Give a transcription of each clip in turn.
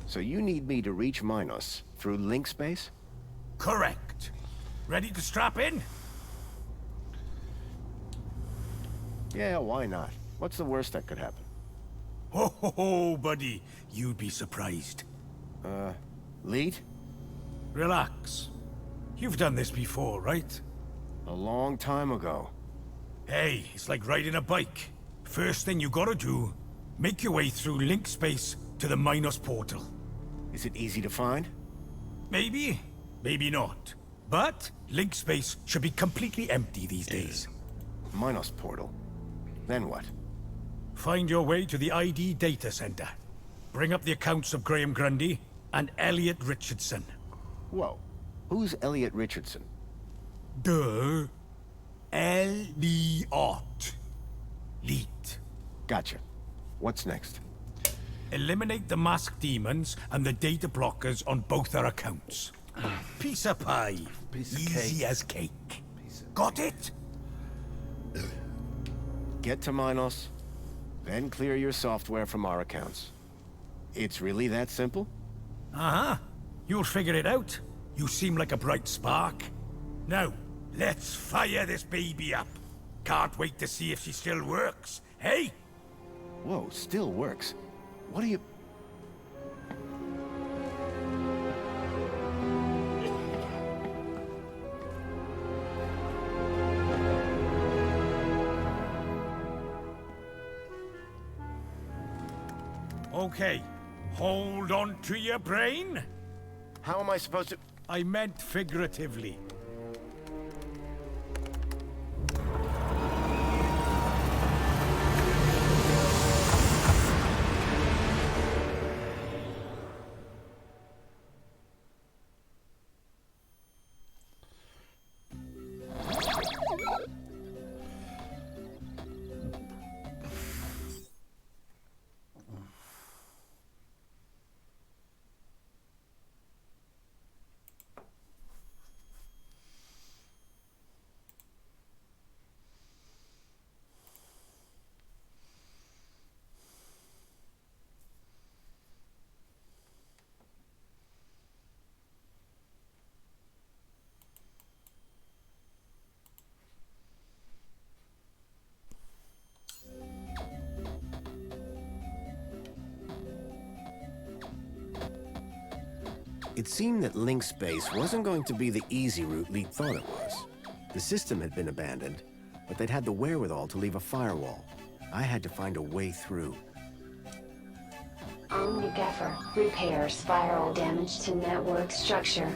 So you need me to reach Minos through link space? Correct. Ready to strap in? Yeah, why not? What's the worst that could happen? Ho ho ho, buddy. You'd be surprised. Leet? Relax. You've done this before, right? A long time ago. Hey, it's like riding a bike. First thing you gotta do, make your way through link space to the Minos portal. Is it easy to find? Maybe, maybe not. But link space should be completely empty these days. Minos portal. Then what? Find your way to the ID data center. Bring up the accounts of Graham Grundy and Elliot Richardson. Whoa. Who's Elliot Richardson? Duh. Elliot. Leet. Gotcha. What's next? Eliminate the masked demons and the data blockers on both our accounts. Piece of pie. Easy as cake. Got it? Get to Minos, then clear your software from our accounts. It's really that simple? Uh-huh. You'll figure it out. You seem like a bright spark. Now, let's fire this baby up. Can't wait to see if she still works. Hey? Whoa, still works. What are you... Okay. Hold on to your brain. How am I supposed to... I meant figuratively. It seemed that link space wasn't going to be the easy route Leet thought it was. The system had been abandoned, but they'd had the wherewithal to leave a firewall. I had to find a way through. OmniGaffer. Repair spiral damage to network structure.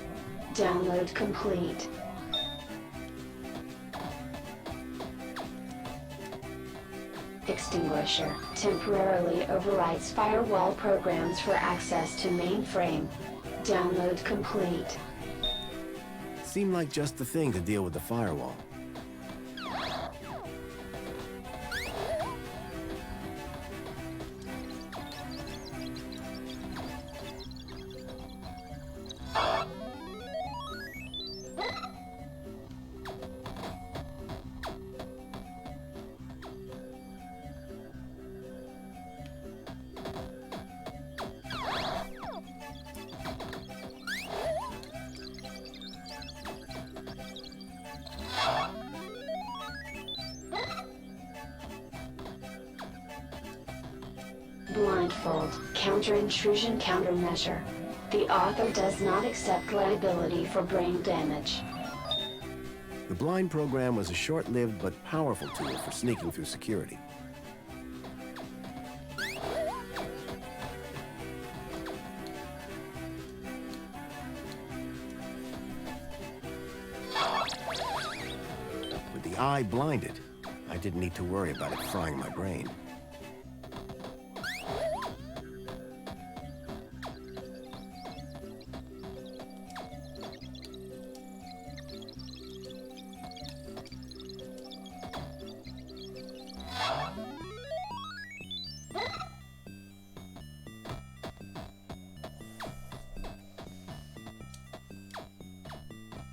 Download complete. Extinguisher. Temporarily overrides firewall programs for access to mainframe. Download complete. Seemed like just the thing to deal with the firewall. Blindfold. Counter-intrusion countermeasure. The author does not accept liability for brain damage. The blind program was a short-lived but powerful tool for sneaking through security. With the eye blinded, I didn't need to worry about it frying my brain.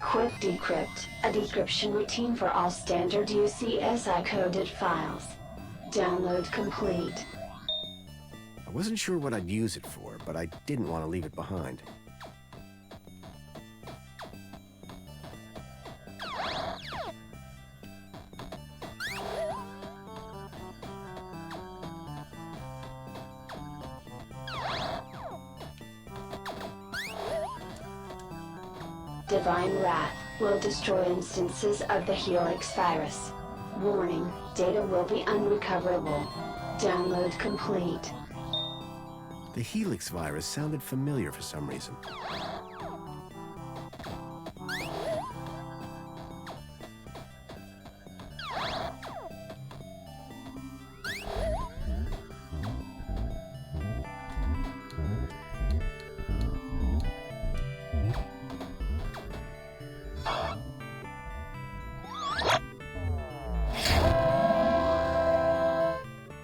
Quick Decrypt, a decryption routine for all standard UCSI coded files. Download complete. I wasn't sure what I'd use it for, but I didn't want to leave it behind. Divine Wrath will destroy instances of the Helix virus. Warning, data will be unrecoverable. Download complete. The Helix virus sounded familiar for some reason.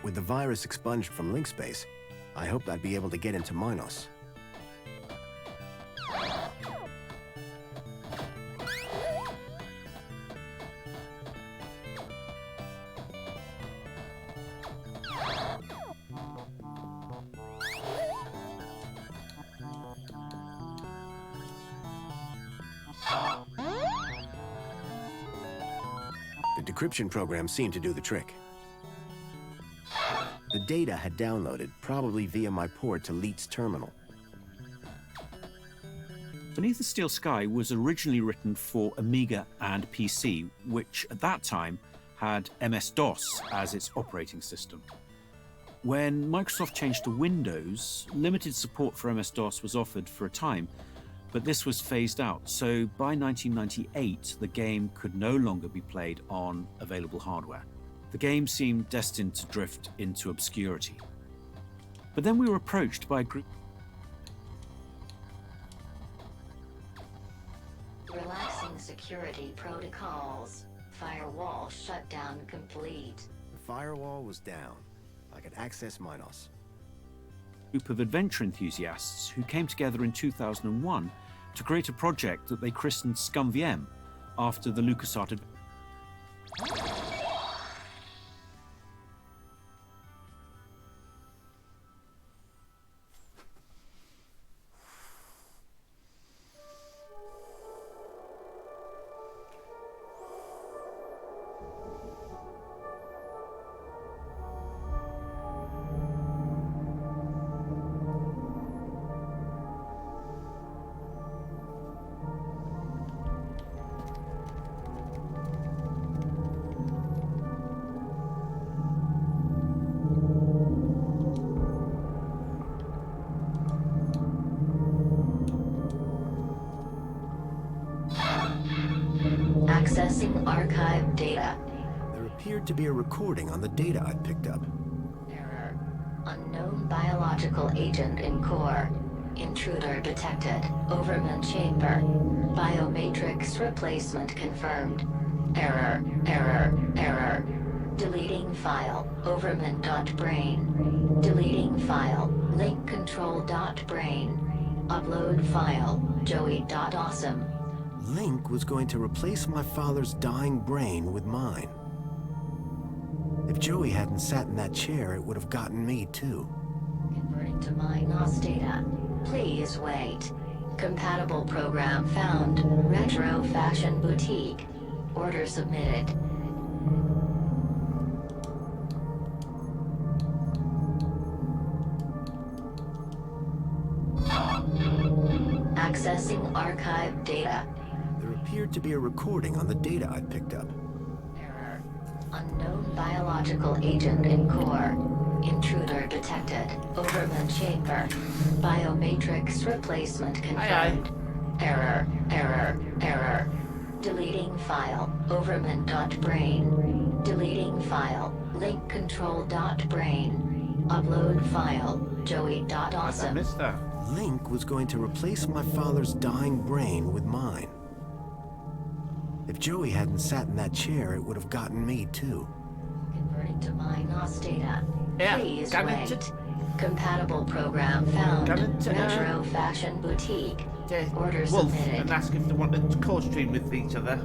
With the virus expunged from LinkSpace, I hoped I'd be able to get into Minos. The decryption program seemed to do the trick. The data had downloaded, probably via my port to Leet's terminal. Beneath the Steel Sky was originally written for Amiga and PC, which at that time had MS-DOS as its operating system. When Microsoft changed to Windows, limited support for MS-DOS was offered for a time, but this was phased out, so by 1998 the game could no longer be played on available hardware. The game seemed destined to drift into obscurity. But then we were approached by a group. Relaxing security protocols. Firewall shutdown complete. The firewall was down. I could access Minos. Group of adventure enthusiasts who came together in 2001 to create a project that they christened ScumVM after the LucasArts adventure. Accessing archive data. There appeared to be a recording on the data I'd picked up. Error. Unknown biological agent in core. Intruder detected. Overman chamber. Biomatrix replacement confirmed. Error. Error. Error. Deleting file. Overman.brain. Deleting file. Link control.brain. Upload file. Joey.awesome. Link was going to replace my father's dying brain with mine. If Joey hadn't sat in that chair, it would have gotten me too. Converting to Minos data. Please wait. Compatible program found. Retro Fashion Boutique. Order submitted. Accessing archive data. There appeared to be a recording on the data I'd picked up. Error. Unknown biological agent in core. Intruder detected. Overman chamber. Biomatrix replacement confirmed. Error. Error. Error. Deleting file. Overman.brain. Deleting file. Link control.brain. Upload file. Joey.awesome. Missed that. Link was going to replace my father's dying brain with mine. If Joey hadn't sat in that chair, it would have gotten me too. Converting to Minos data. Yeah, Please can wait. it- Compatible program found. Can it, Retro Fashion Boutique. Order Wolf submitted. and ask if they want to co-stream with each other.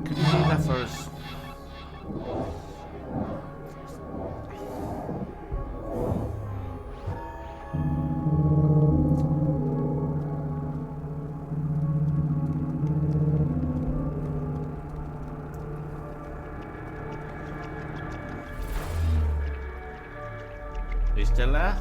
Could you do that for us? You still there?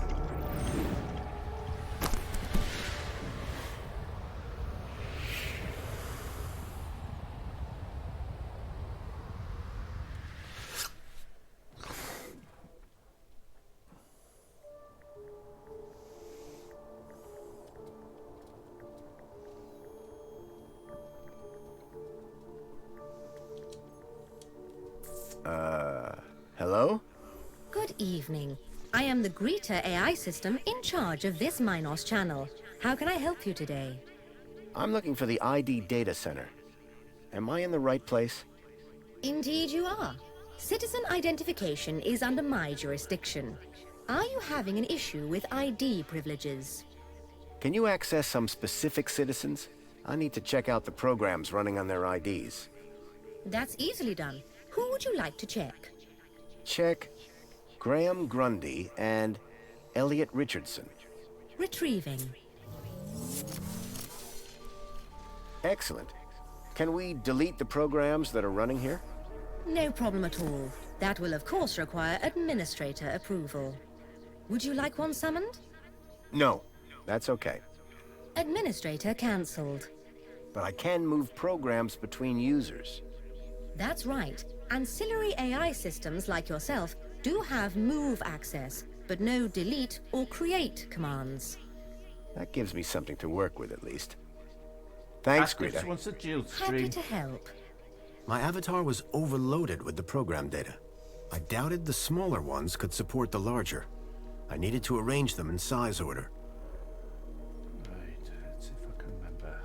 Hello? Good evening. I am the Greeter AI system in charge of this Minos channel. How can I help you today? I'm looking for the ID data center. Am I in the right place? Indeed you are. Citizen identification is under my jurisdiction. Are you having an issue with ID privileges? Can you access some specific citizens? I need to check out the programs running on their IDs. That's easily done. Who would you like to check? Check Graham Grundy and Elliot Richardson. Retrieving. Excellent. Can we delete the programs that are running here? No problem at all. That will of course require administrator approval. Would you like one summoned? No, that's okay. Administrator cancelled. But I can move programs between users. That's right. Ancillary AI systems like yourself do have move access, but no delete or create commands. That gives me something to work with at least. Thanks, Ask if Greta. she wants a dual Happy stream. to help. My avatar was overloaded with the program data. I doubted the smaller ones could support the larger. I needed to arrange them in size order. Right, let's see if I can remember.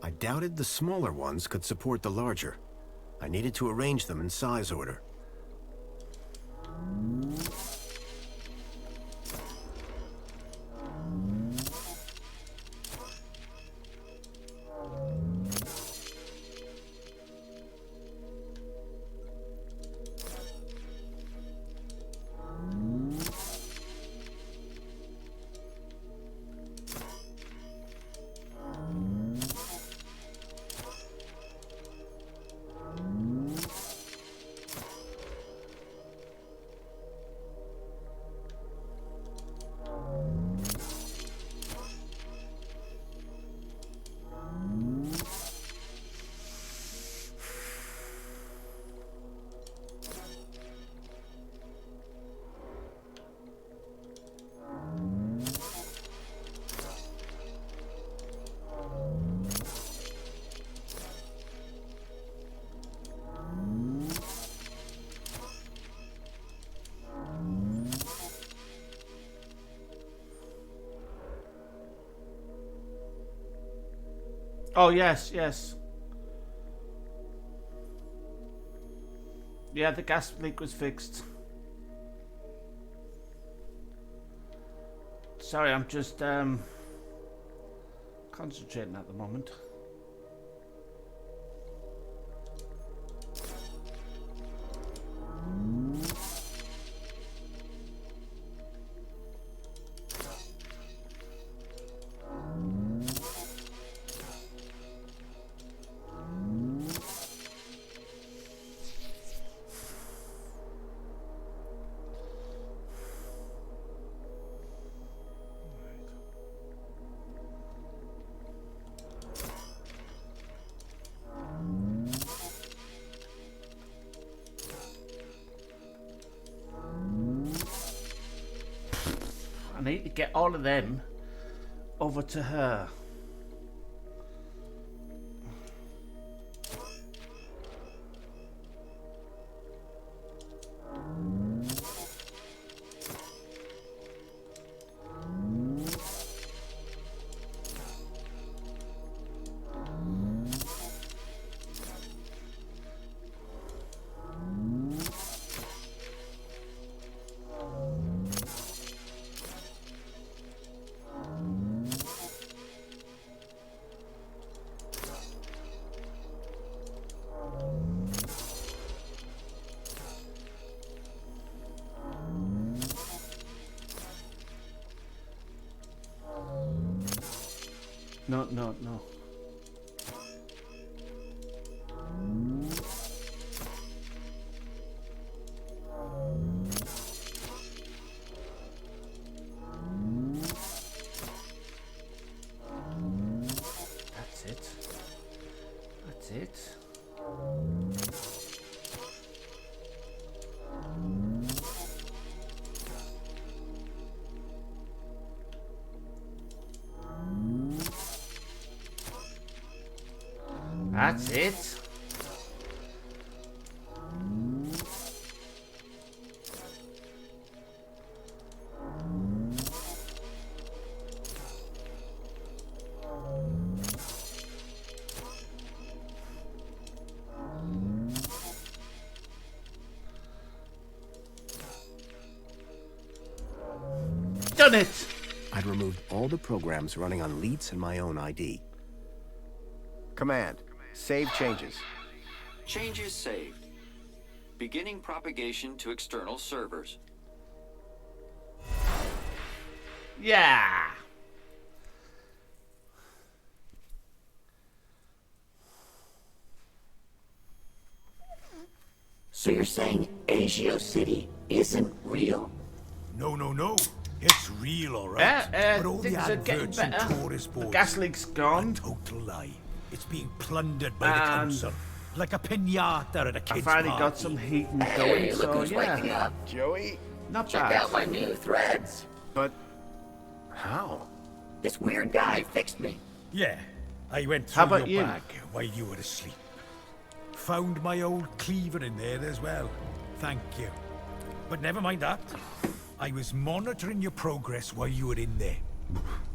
I doubted the smaller ones could support the larger. I needed to arrange them in size order. Oh, yes, yes. Yeah, the gas leak was fixed. Sorry, I'm just concentrating at the moment. I need to get all of them over to her. No, no, no. That's it. That's it. That's it. Done it. I'd removed all the programs running on Leets and my own ID. Command. Save changes. Changes saved. Beginning propagation to external servers. Yeah. So you're saying Agio City isn't real? No, no, no. It's real, all right. But all the Things are getting adverts and better. tourist The boards. gas leak's gone. A total lie. It's being plundered by the council. Like a pinata at a I kid's finally party. got some heating Hey, going, look so who's waking yeah. up. Joey? Not Check bad. out my new threads. But how? This weird guy fixed me. Yeah, I went How through about your you? bag while you were asleep. Found my old cleaver in there as well. Thank you. But never mind that. I was monitoring your progress while you were in there.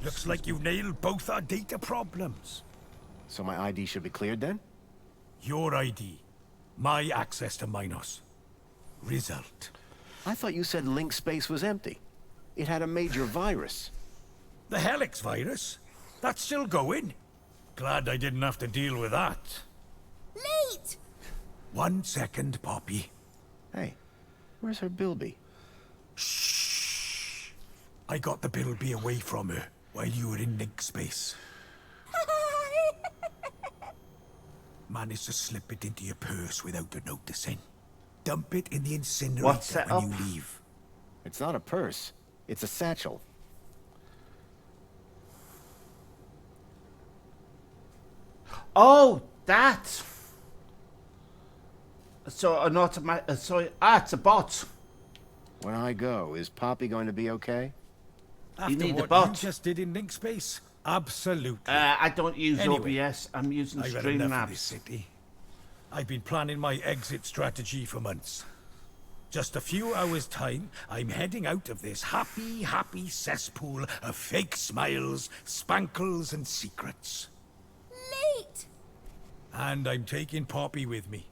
Looks like you've nailed both our data problems. So my ID should be cleared then? Your ID. My access to Minos. Result. I thought you said link space was empty. It had a major virus. The Helix virus? That's still going? Glad I didn't have to deal with that. Late! 1 second, Poppy. Hey, where's her Bilby? Shh. I got the Bilby away from her while you were in link space. Managed to slip it into your purse without her noticing. Dump it in the incinerator What's that when up? you leave. It's not a purse. It's a satchel. Oh, that. So an automatic. It's a bot. When I go, is Poppy going to be okay? After need the what bot. you just did in link space? Absolutely. I don't use Anyway, OBS. I'm using I've had Stream enough of this Labs. city. I've been planning my exit strategy for months. Just a few hours' time, I'm heading out of this happy, happy cesspool of fake smiles, spankles, and secrets. And I'm taking Poppy with me.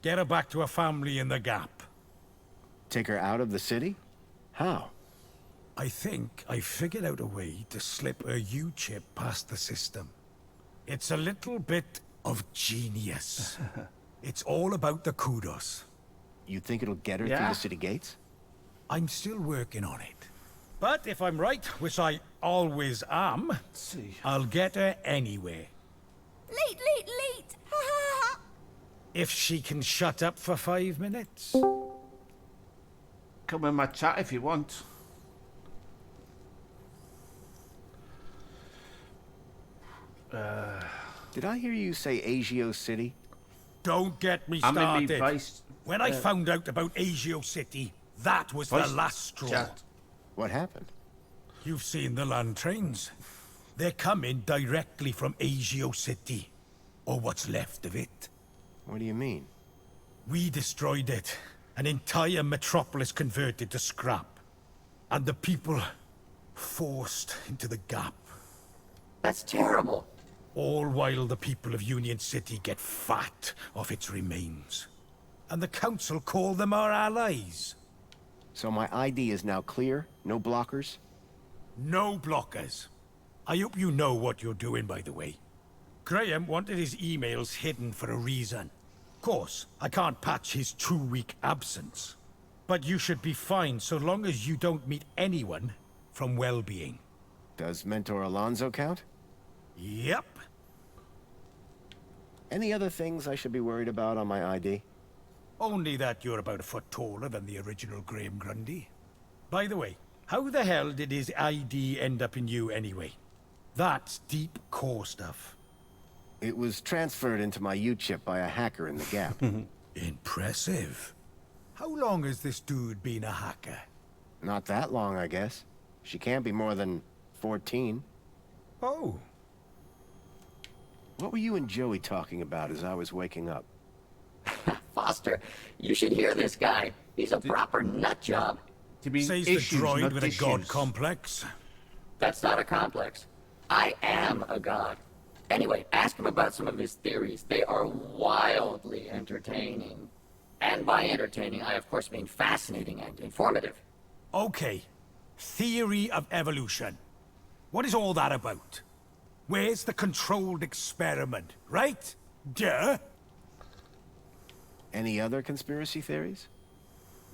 Get her back to her family in the Gap. Take her out of the city? How? I think I figured out a way to slip a U-chip past the system. It's a little bit of genius. It's all about the kudos. You think it'll get her through Yeah. the city gates? I'm still working on it. But if I'm right, which I always am, Let's see. I'll get her anyway. Late! Ha ha ha! If she can shut up for 5 minutes. Come in my chat if you want. Did I hear you say Agio City? Don't get me I'm in started. the voice. When I found out about Agio City, that was the Voice last straw. chat. What happened? You've seen the land trains. They're coming directly from Agio City. Or what's left of it. What do you mean? We destroyed it. An entire metropolis converted to scrap. And the people forced into the Gap. That's terrible. All while the people of Union City get fat off its remains. And the council call them our allies. So my ID is now clear? No blockers? No blockers. I hope you know what you're doing, by the way. Graham wanted his emails hidden for a reason. Of course, I can't patch his 2-week absence. But you should be fine so long as you don't meet anyone from well-being. Does Mentor Alonso count? Yep. Any other things I should be worried about on my ID? Only that you're about a foot taller than the original Graham Grundy. By the way, how the hell did his ID end up in you anyway? That's deep core stuff. It was transferred into my U-chip by a hacker in the Gap. Impressive. How long has this dude been a hacker? Not that long, I guess. She can't be more than 14. Oh. What were you and Joey talking about as I was waking up? Foster, you should hear this guy. He's a proper nut job. To be Says issues, the droid not with a issues. god complex. That's not a complex. I am a god. Anyway, ask him about some of his theories. They are wildly entertaining. And by entertaining, I of course mean fascinating and informative. Okay. Theory of evolution. What is all that about? Where's the controlled experiment, right? Duh. Any other conspiracy theories?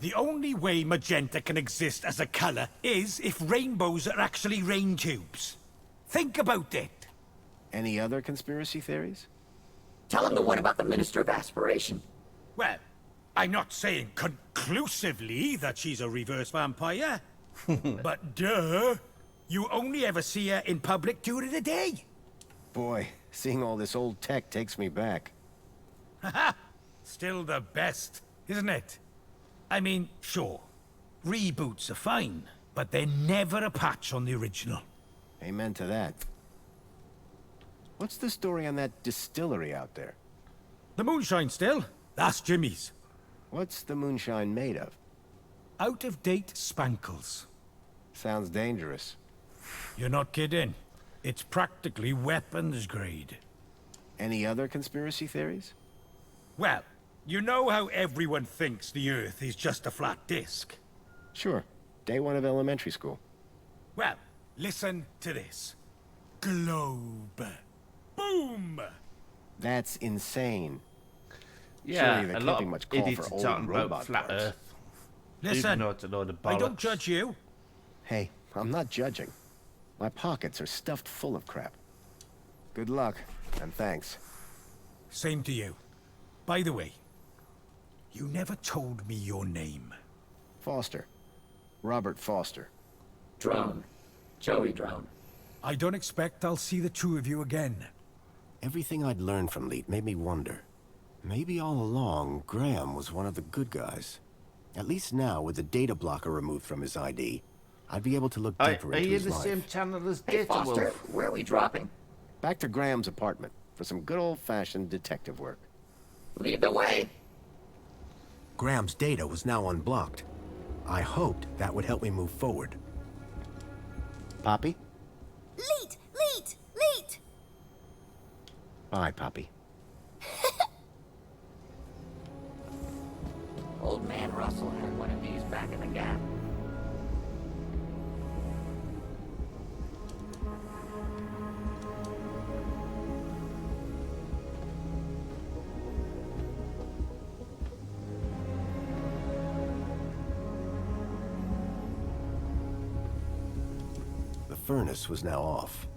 The only way magenta can exist as a color is if rainbows are actually rain tubes. Think about it. Any other conspiracy theories? Tell him the one about the Minister of Aspiration. Well, I'm not saying conclusively that she's a reverse vampire. But duh, you only ever see her in public during the day. Boy, seeing all this old tech takes me back. Haha, still the best, isn't it? I mean, sure, reboots are fine, but they're never a patch on the original. Amen to that. What's the story on that distillery out there? The moonshine still? That's Jimmy's. What's the moonshine made of? Out-of-date spankles. Sounds dangerous. You're not kidding. It's practically weapons grade. Any other conspiracy theories? Well, you know how everyone thinks the Earth is just a flat disk? Sure. Day one of elementary school. Well, listen to this. Globe. Boom! That's insane. Yeah, Surely there a can't lot be of much call idiots for are old talking robot about flat parts. Earth. Listen, Even though it's a load of I don't bollocks. judge you. Hey, I'm not judging. My pockets are stuffed full of crap. Good luck, and thanks. Same to you. By the way, you never told me your name. Foster. Robert Foster. Drone. Joey Drone. I don't expect I'll see the two of you again. Everything I'd learned from Leet made me wonder. Maybe all along, Graham was one of the good guys. At least now, with the data blocker removed from his ID, I'd be able to look Are deeper into you his in the life. same channel as Hey, Data Foster, Wolf? where are we dropping? Back to Graham's apartment for some good old-fashioned detective work. Lead the way. Graham's data was now unblocked. I hoped that would help me move forward. Poppy? Leet! Bye, Poppy. Old man Russell had one of these back in the Gap. The furnace was now off.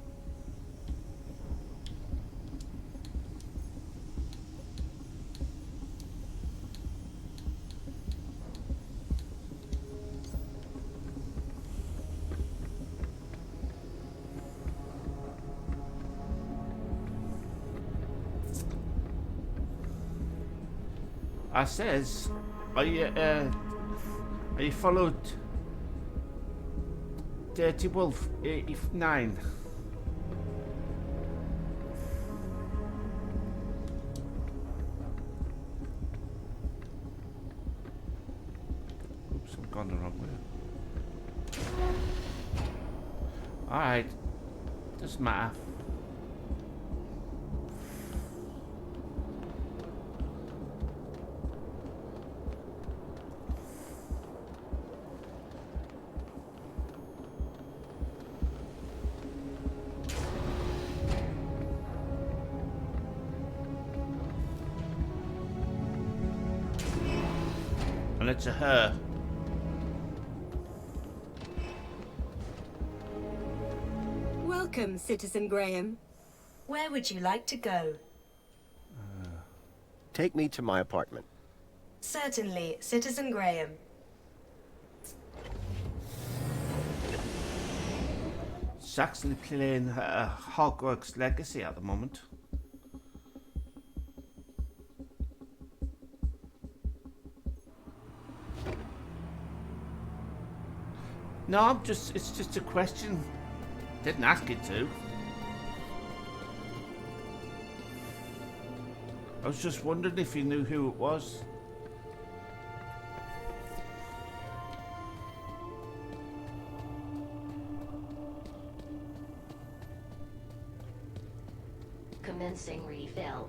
I says, are you followed Dirty Wolf 89? Oops, I've gone the wrong way. Alright, doesn't matter. And it's a her. Welcome, Citizen Graham. Where would you like to go? Take me to my apartment. Certainly, Citizen Graham. It's actually playing Hogwarts Legacy at the moment. No, it's just a question. Didn't ask it to. I was just wondering if you knew who it was. Commencing refill.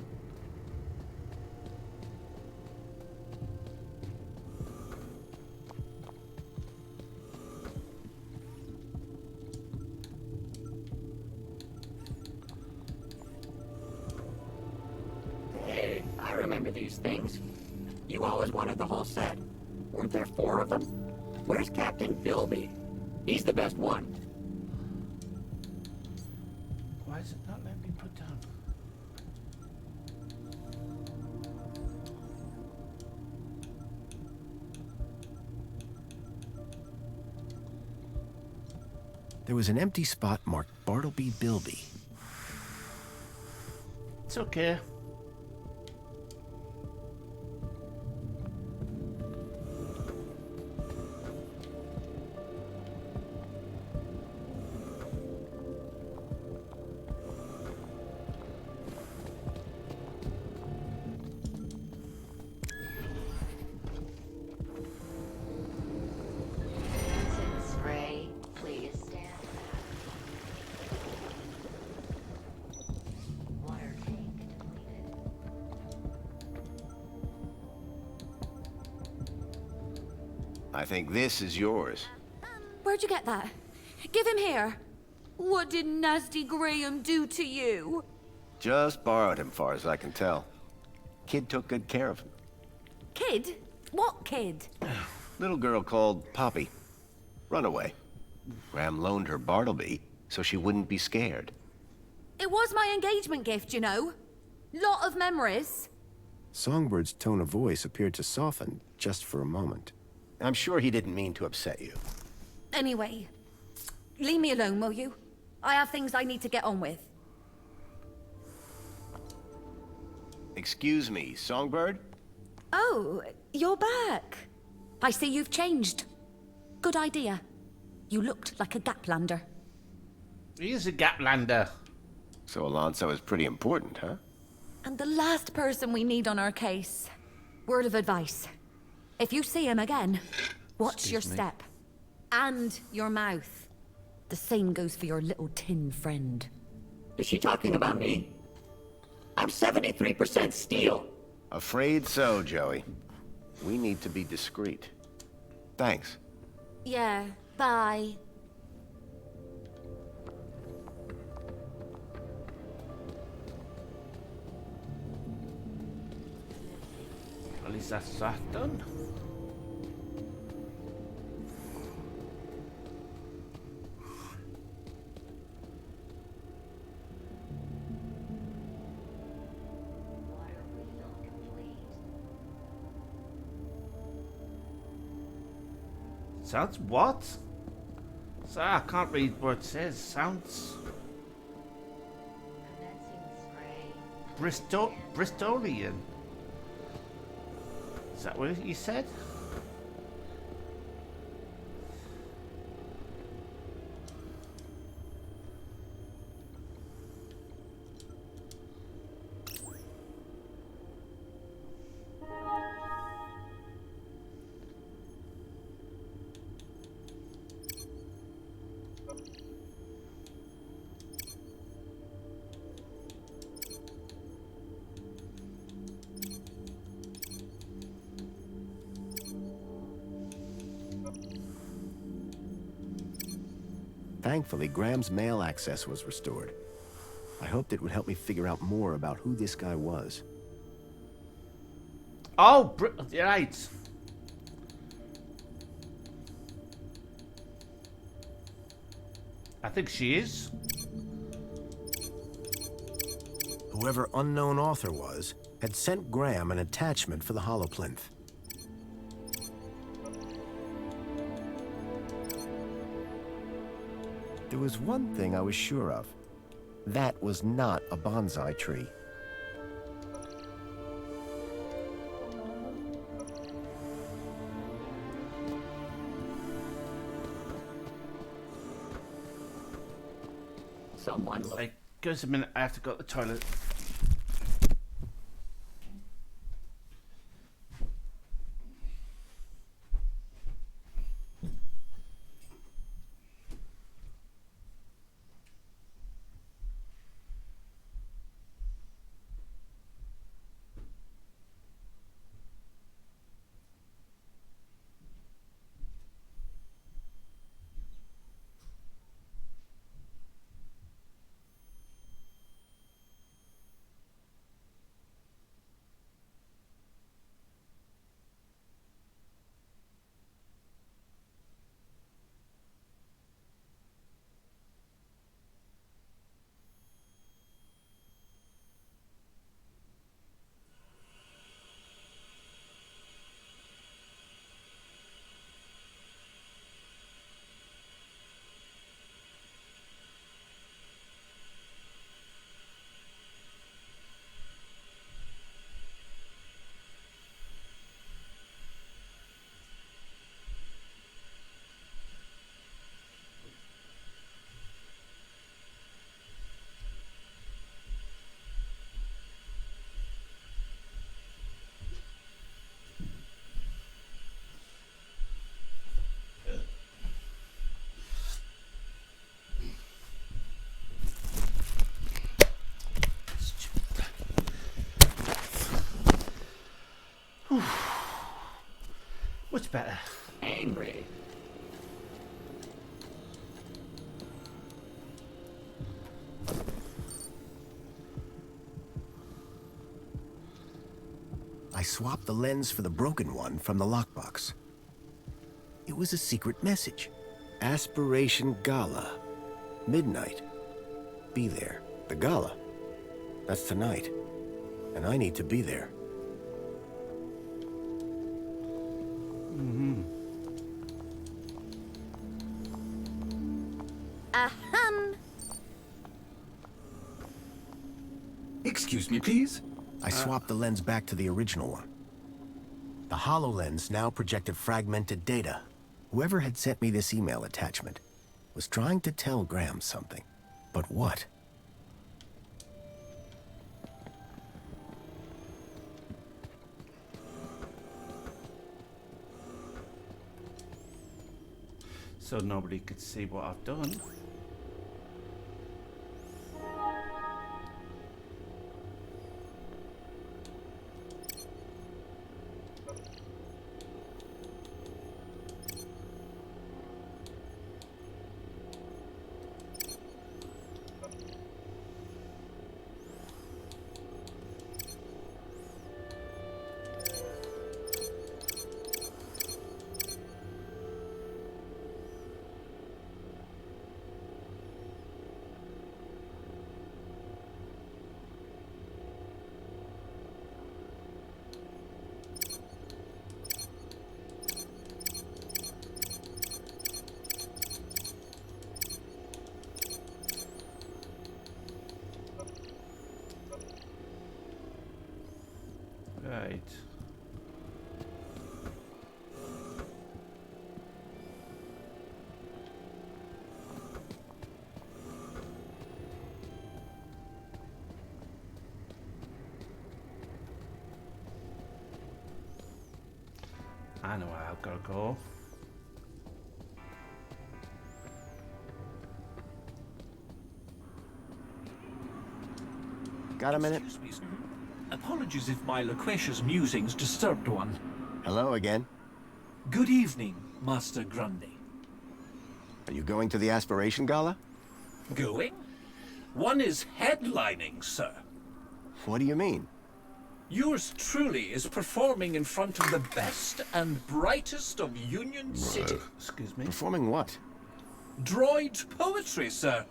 Hey, I remember these things. You always wanted the whole set. Weren't there 4 of them? Where's Captain Philby? He's the best one. Why is it not letting me put down? There was an empty spot marked Bartleby Bilby. It's okay. Spray, please stand back. Water tank depleted. I think this is yours. Where'd you get that? Give him here. What did Nasty Graham do to you? Just borrowed him, far as I can tell. Kid took good care of him. Kid? What kid? Little girl called Poppy. Runaway. Graham loaned her Bartleby so she wouldn't be scared. It was my engagement gift, you know. Lot of memories. Songbird's tone of voice appeared to soften just for a moment. I'm sure he didn't mean to upset you. Anyway, leave me alone, will you? I have things I need to get on with. Excuse me, Songbird? Oh, you're back. I see you've changed. Good idea. You looked like a Gaplander. He is a Gaplander. So Alonso is pretty important, huh? And the last person we need on our case. Word of advice. If you see him again, watch your step. And your mouth. The same goes for your little tin friend. Is she talking about me? I'm 73% steel. Afraid so, Joey. We need to be discreet. Thanks. Yeah, bye. At least that's that done. Water refill complete. Sounds what? Sorry, I can't read what it says. Sounds Commencing spray. Bristolian. Is that what you said? Thankfully, Graham's mail access was restored. I hoped it would help me figure out more about who this guy was. Oh, right. I think she is. Whoever unknown author was had sent Graham an attachment for the holoplinth. There was one thing I was sure of. That was not a bonsai tree. Someone look. Like, give us a minute. I have to go to the toilet. Much better. Angry. I swapped the lens for the broken one from the lockbox. It was a secret message. Aspiration Gala. Midnight. Be there. The gala. That's tonight. And I need to be there. Ahem. Excuse me, please? I swapped the lens back to the original one. The HoloLens now projected fragmented data. Whoever had sent me this email attachment was trying to tell Graham something. But what? So nobody could see what I've done. Right. I know where I've got to go. Got a minute? Excuse me, sir. Apologies if my loquacious musings disturbed one. Hello again. Good evening, Master Grundy. Are you going to the Aspiration Gala? Going? One is headlining, sir. What do you mean? Yours truly is performing in front of the best and brightest of Union City. Excuse me? Performing what? Droid poetry, sir.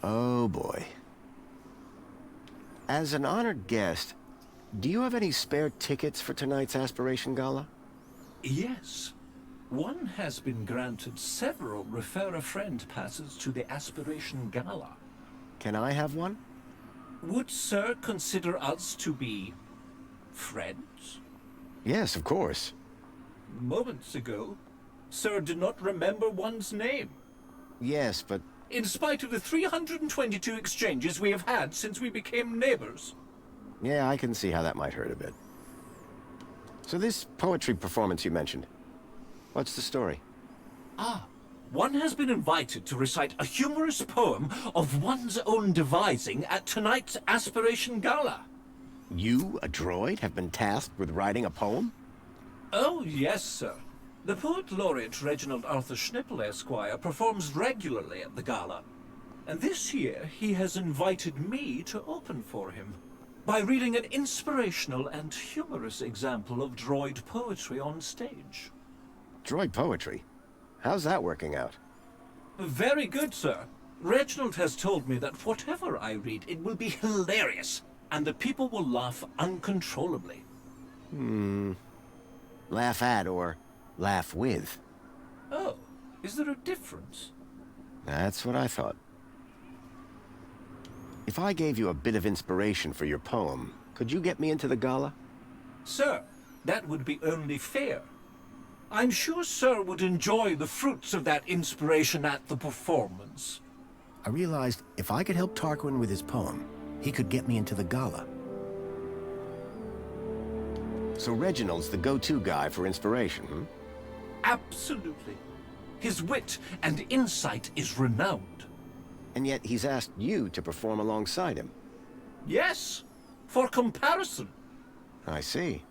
Oh boy. As an honored guest, do you have any spare tickets for tonight's Aspiration Gala? Yes. One has been granted several refer-a-friend passes to the Aspiration Gala. Can I have one? Would sir consider us to be friends? Yes, of course. Moments ago, sir did not remember one's name. Yes, but... In spite of the 322 exchanges we have had since we became neighbors. Yeah, I can see how that might hurt a bit. So this poetry performance you mentioned, what's the story? One has been invited to recite a humorous poem of one's own devising at tonight's Aspiration Gala. You, a droid, have been tasked with writing a poem? Oh, yes, sir. The poet laureate Reginald Arthur Schnipple, Esquire, performs regularly at the gala. And this year he has invited me to open for him by reading an inspirational and humorous example of droid poetry on stage. Droid poetry? How's that working out? Very good, sir. Reginald has told me that whatever I read, it will be hilarious, and the people will laugh uncontrollably. Laugh at or laugh with? Oh, is there a difference? That's what I thought. If I gave you a bit of inspiration for your poem, could you get me into the gala? Sir, that would be only fair. I'm sure sir would enjoy the fruits of that inspiration at the performance. I realized if I could help Tarquin with his poem, he could get me into the gala. So Reginald's the go-to guy for inspiration, hmm? Absolutely. His wit and insight is renowned. And yet he's asked you to perform alongside him. Yes, for comparison. I see.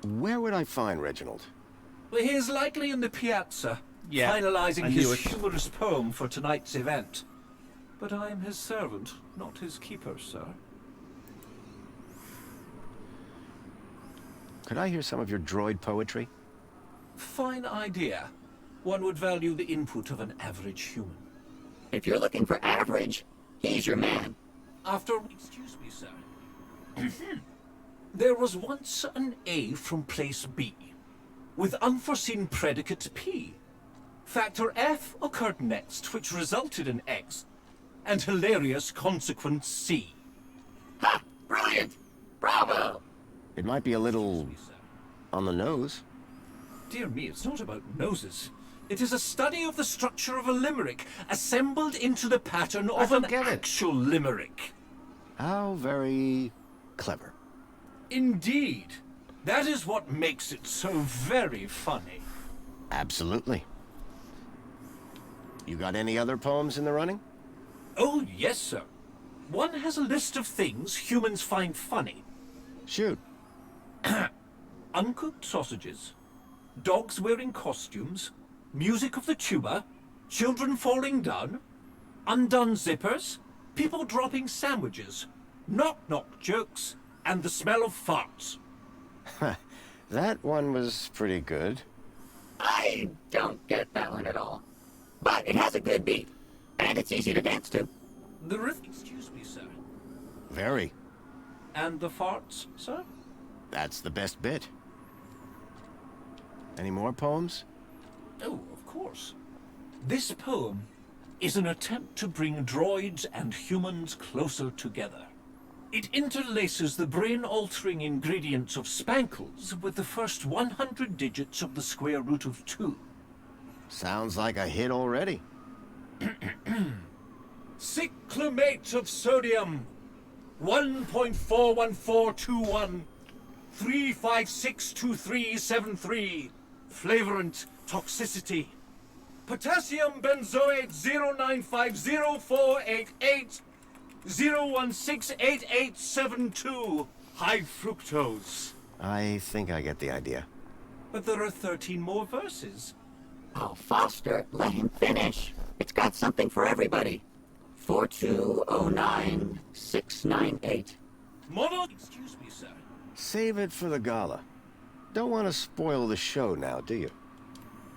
Where would I find Reginald? Well, he is likely in the piazza, Yeah, finalizing I knew his it. humorous poem for tonight's event. But I am his servant, not his keeper, sir. Could I hear some of your droid poetry? Fine idea. One would value the input of an average human. If you're looking for average, he's your man. Excuse me, sir. There was once an A from place B, with unforeseen predicate P. Factor F occurred next, which resulted in X, and hilarious consequence C. Ha! Brilliant! Bravo! It might be a little Excuse me, sir. on the nose. Dear me, it's not about noses. It is a study of the structure of a limerick, assembled into the pattern of an actual limerick. How very clever. Indeed. That is what makes it so very funny. Absolutely. You got any other poems in the running? Oh, yes, sir. One has a list of things humans find funny. Shoot. Uncooked sausages, dogs wearing costumes, music of the tuba, children falling down, undone zippers, people dropping sandwiches, knock-knock jokes, and the smell of farts. That one was pretty good. I don't get that one at all. But it has a good beat, and it's easy to dance to. The rhythm, excuse me, sir. Very. And the farts, sir? That's the best bit. Any more poems? Oh, of course. This poem is an attempt to bring droids and humans closer together. It interlaces the brain-altering ingredients of Spankles with the first 100 digits of the square root of 2. Sounds like a hit already. Cyclamate of sodium, 1.41421, 3562373. Flavorant toxicity. Potassium benzoate 0950488 0168872. High fructose. I think I get the idea. But there are 13 more verses. Oh, Foster, let him finish. It's got something for everybody. 4209698. Mono... Excuse me, sir. Save it for the gala. Don't want to spoil the show now, do you?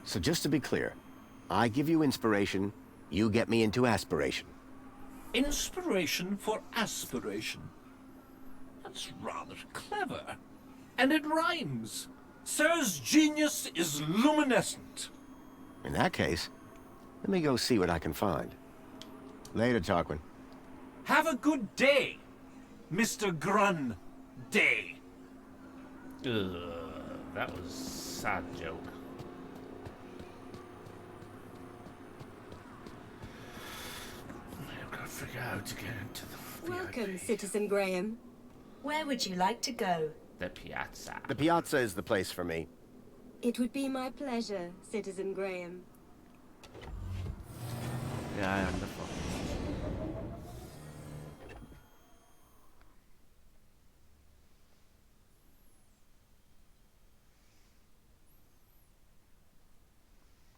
So just to be clear, I give you inspiration, you get me into aspiration. Inspiration for aspiration. That's rather clever. And it rhymes. Sir's genius is luminescent. In that case, let me go see what I can find. Later, Tarquin. Have a good day, Mr. Grun Day. That was a sad joke. I've got to figure out how to get into the Welcome, VIP. Citizen Graham. Where would you like to go? The piazza. The piazza is the place for me. It would be my pleasure, Citizen Graham. Yeah, wonderful.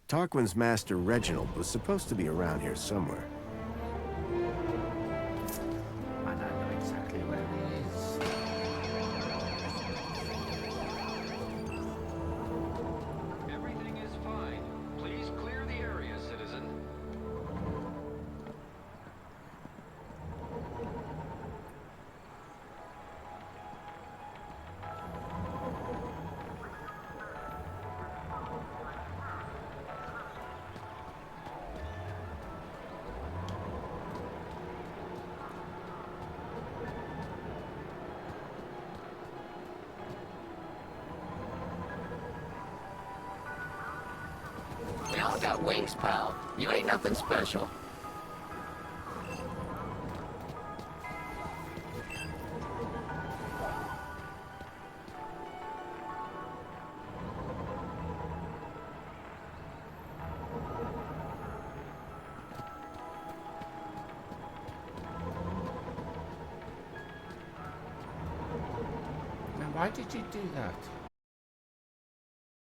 Tarquin's master Reginald was supposed to be around here somewhere. And I know exactly where he is. Everything is fine. Please clear the area, citizen. We all got wings, pal. You ain't nothing special. Now, why did you do that?